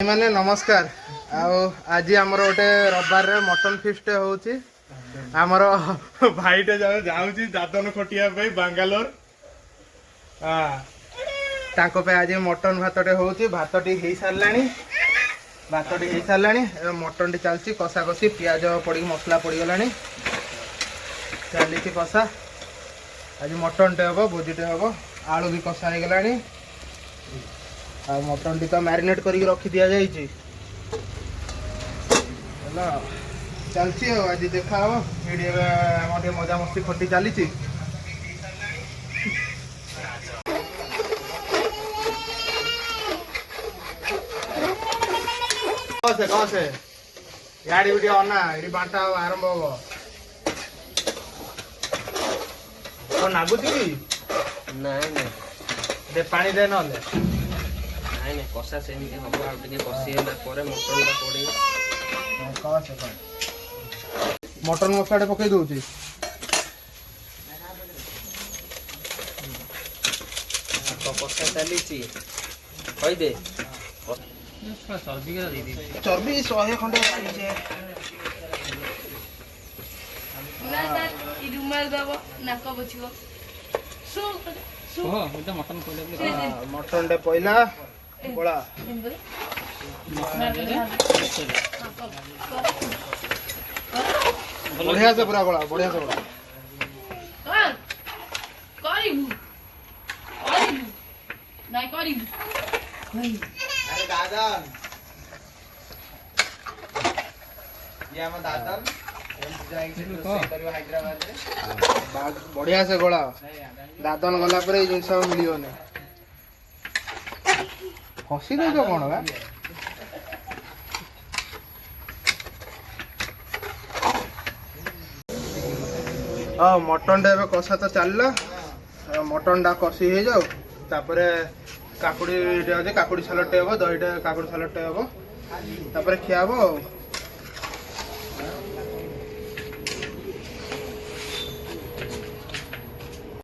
माने नमस्कार। आज आमर गोटे रविवार रे मटन फिस्ट होची। आमर भाईटे जाऊँगी दादन खटिया बांगालोर। तांको पे आज मटन भातटे होची। भातटी हो सारानी मटन टी चलती कषा कषी पियाज पड़ी मसला पड़गला चली कषा। आज मटन टे हम भोजीटे हम आलू भी कषा हो गला। मटन टी तो मैरिनेट करके रखी दि जाइए। चलती आज देखा हम वीडियो मजा मस्ती खटी चली। याड़ी वीडियो अना ये बांटा आरंभ हम नागुची ना पानी दे ना कषा से कषीला मटन पड़े मटन मसला पकई दौर कषा चली दे चर्बी 100 खंडे मटन पहला बड़ा बढ़िया से पूरा बड़ा बढ़िया से बड़ा अरे दादन ये हम दादन हैदराबाद बढ़िया से गोला दादन गला पर जिनस मिल हसी दे कौन बा हाँ मटन टा कषा तो चलला। मटन टा कषी हो जाओ तापर काकुड़ी काकुड़ी सालटे हम दहीटा काकुड़ी सालटे हम तापर खिया हम।